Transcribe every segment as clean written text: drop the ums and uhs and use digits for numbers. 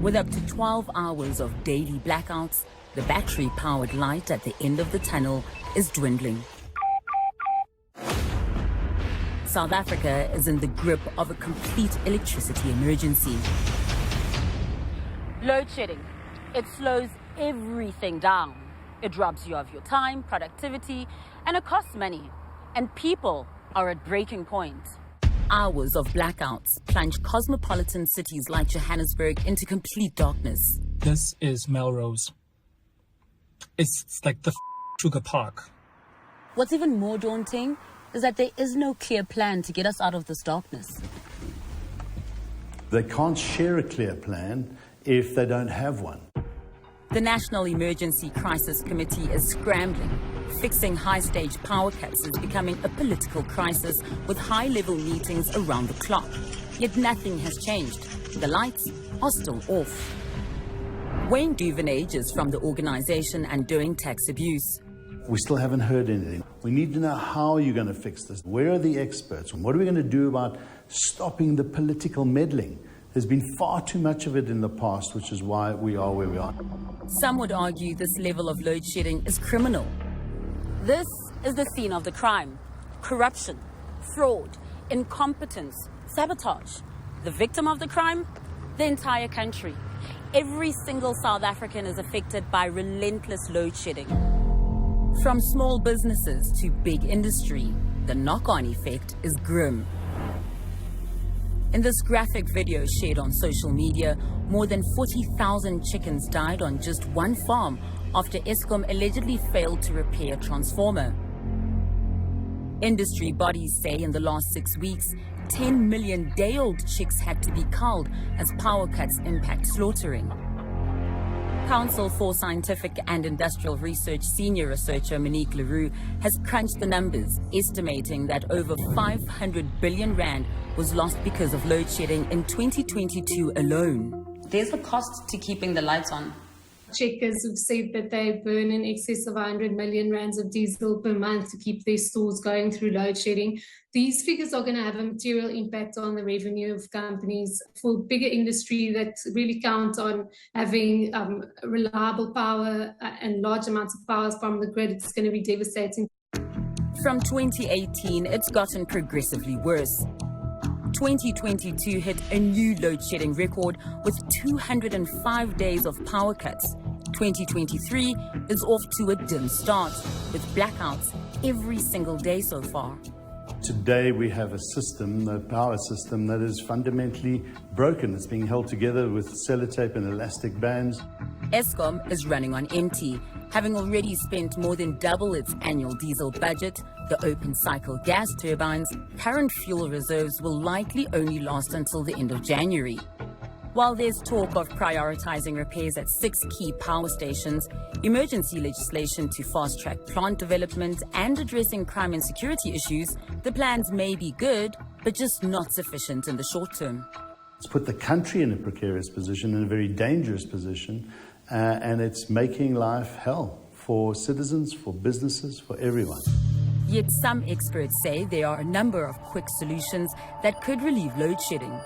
With up to 12 hours of daily blackouts, the battery-powered light at the end of the tunnel is dwindling. South Africa is in the grip of a complete electricity emergency. Load shedding. It slows everything down. It robs you of your time, productivity, and it costs money. And people are at breaking point. Hours of blackouts plunge cosmopolitan cities like Johannesburg into complete darkness. This is Melrose. It's like the sugar park. What's even more daunting is that there is no clear plan to get us out of this darkness. They can't share a clear plan if they don't have one. The National Emergency Crisis Committee is scrambling. Fixing high-stage power cuts is becoming a political crisis with high-level meetings around the clock. Yet nothing has changed. The lights are still off. Wayne Duvenage is from the organization Undoing Tax Abuse. We still haven't heard anything. We need to know how you're going to fix this. Where are the experts? And what are we going to do about stopping the political meddling? There's been far too much of it in the past, which is why we are where we are. Some would argue this level of load shedding is criminal. This is the scene of the crime. Corruption, fraud, incompetence, sabotage. The victim of the crime? The entire country. Every single South African is affected by relentless load shedding. From small businesses to big industry, the knock-on effect is grim. In this graphic video shared on social media, more than 40,000 chickens died on just one farm after Eskom allegedly failed to repair a transformer. Industry bodies say in the last 6 weeks, 10 million day-old chicks had to be culled as power cuts impact slaughtering. Council for Scientific and Industrial Research senior researcher Monique Leroux has crunched the numbers, estimating that over 500 billion rand was lost because of load shedding in 2022 alone. There's the cost to keeping the lights on. Checkers have said that they burn in excess of 100 million rands of diesel per month to keep their stores going through load shedding. These figures are going to have a material impact on the revenue of companies. For bigger industry that really count on having reliable power and large amounts of power from the grid, it's going to be devastating. From 2018, it's gotten progressively worse. 2022 hit a new load shedding record with 205 days of power cuts. 2023 is off to a dim start with blackouts every single day so far. Today we have a system, the power system, that is fundamentally broken. It's being held together with sellotape and elastic bands. Eskom is running on empty, having already spent more than double its annual diesel budget. The open-cycle gas turbines' current fuel reserves will likely only last until the end of January. While there's talk of prioritizing repairs at 6 key power stations, emergency legislation to fast-track plant development and addressing crime and security issues, the plans may be good, but just not sufficient in the short term. It's put the country in a precarious position, in a very dangerous position, and it's making life hell for citizens, for businesses, for everyone. Yet some experts say there are a number of quick solutions that could relieve load shedding.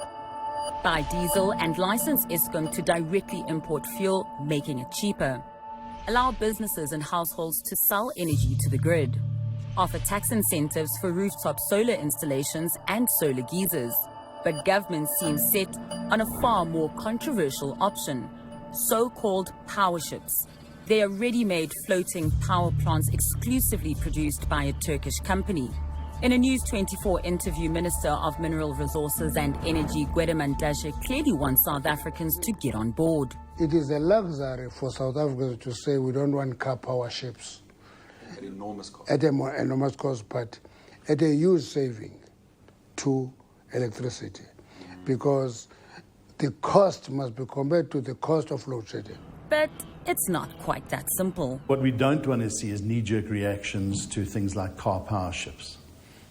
Buy diesel and license Eskom to directly import fuel, making it cheaper. Allow businesses and households to sell energy to the grid. Offer tax incentives for rooftop solar installations and solar geysers. But government seems set on a far more controversial option, so-called power ships. They are ready-made floating power plants exclusively produced by a Turkish company. In a News 24 interview, Minister of Mineral Resources and Energy 𝗀𝗄𝗏 clearly wants South Africans to get on board. It is a luxury for South Africans to say we don't want car power ships. At enormous cost. At an enormous cost, but at a huge saving to electricity. Because the cost must be compared to the cost of load shedding. But it's not quite that simple. What we don't want to see is knee-jerk reactions to things like car power ships.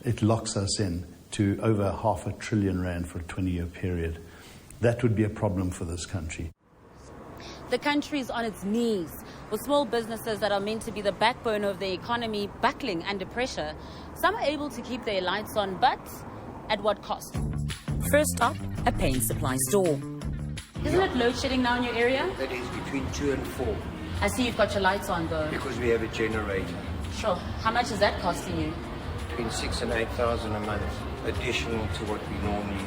It locks us in to over R500 billion for a 20-year period. That would be a problem for this country. The country's on its knees, with small businesses that are meant to be the backbone of the economy buckling under pressure. Some are able to keep their lights on, but at what cost? First up, a paint supply store. Isn't it load shedding now in your area? That is between 2 and 4 I see you've got your lights on though. because we have a generator. Sure. How much is that costing you? Between 6,000 and 8,000 a month, additional to what we normally do.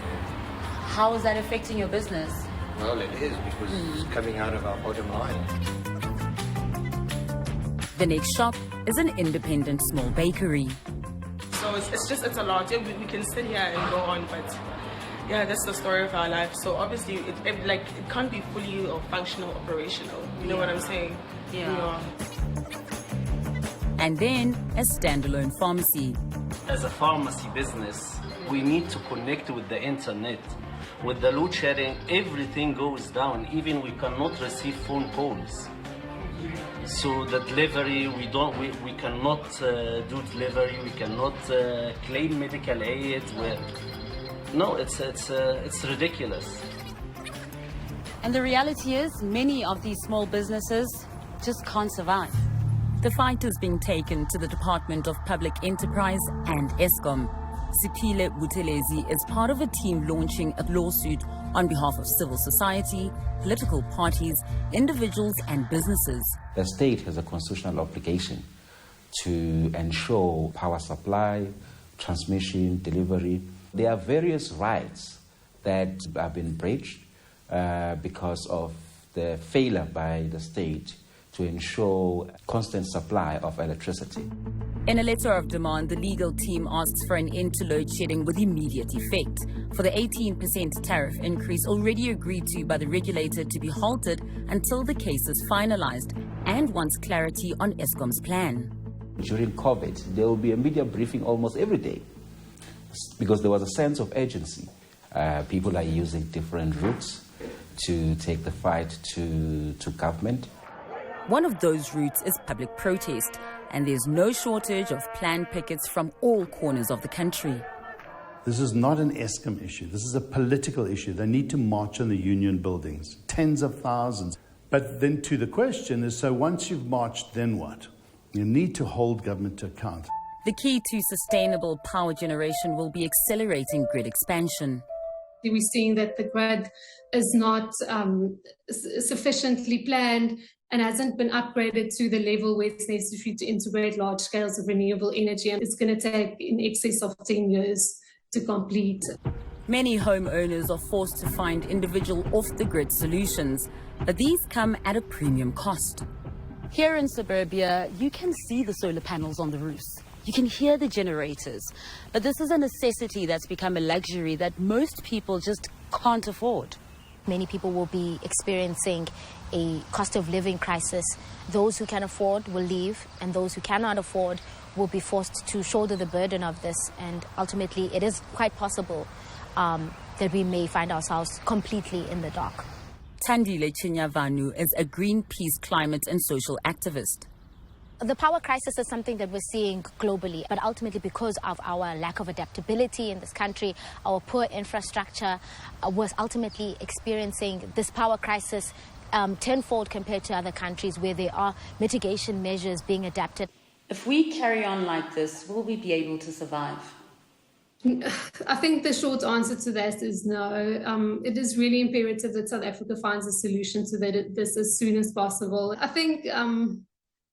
How is that affecting your business? Well, it is because it's coming out of our bottom line. The next shop is an independent small bakery. So it's a lot. We can sit here and go on, but yeah, that's the story of our life. So obviously, it can't be fully or functional, operational. You know what I'm saying? Yeah. And then a standalone pharmacy. As a pharmacy business, we need to connect with the internet. With the load shedding, everything goes down. Even we cannot receive phone calls. So the delivery, we cannot do delivery. We cannot claim medical aid. No, it's ridiculous. And the reality is, many of these small businesses just can't survive. The fight is being taken to the Department of Public Enterprise and Eskom. 𝗃𝗍𝗵𝗶𝘀 is part of a team launching a lawsuit on behalf of civil society, political parties, individuals and businesses. The state has a constitutional obligation to ensure power supply, transmission, delivery. There are various rights that have been breached because of the failure by the state to ensure constant supply of electricity. In a letter of demand, the legal team asks for an end to load shedding with immediate effect, for the 18% tariff increase already agreed to by the regulator to be halted until the case is finalized, and wants clarity on Eskom's plan. During COVID, there will be a media briefing almost every day because there was a sense of urgency. People are using different routes to take the fight to government. One of those routes is public protest, and there's no shortage of planned pickets from all corners of the country. This is not an Eskom issue. This is a political issue. They need to march on the union buildings, tens of thousands. But then to the question is, so once you've marched, then what? You need to hold government to account. The key to sustainable power generation will be accelerating grid expansion. We're seeing that the grid is not sufficiently planned and hasn't been upgraded to the level where it's necessary to integrate large scales of renewable energy. And it's going to take in excess of 10 years to complete. Many homeowners are forced to find individual off-the-grid solutions, but these come at a premium cost. Here in suburbia, you can see the solar panels on the roofs. You can hear the generators, but this is a necessity that's become a luxury that most people just can't afford. Many people will be experiencing a cost of living crisis. Those who can afford will leave, and those who cannot afford will be forced to shoulder the burden of this. And ultimately, it is quite possible that we may find ourselves completely in the dark. Thandile Chinyavanu is a Greenpeace climate and social activist. The power crisis is something that we're seeing globally, but ultimately because of our lack of adaptability in this country, our poor infrastructure, was ultimately experiencing this power crisis tenfold compared to other countries where there are mitigation measures being adapted. If we carry on like this, will we be able to survive? I think the short answer to that is no. It is really imperative that South Africa finds a solution to this as soon as possible. I think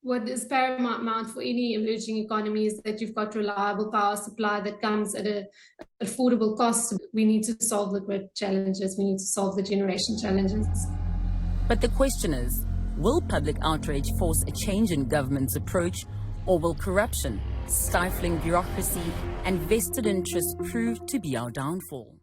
what is paramount for any emerging economy is that you've got reliable power supply that comes at an affordable cost. We need to solve the grid challenges. We need to solve the generation challenges. But the question is, will public outrage force a change in government's approach, or will corruption, stifling bureaucracy, and vested interests prove to be our downfall?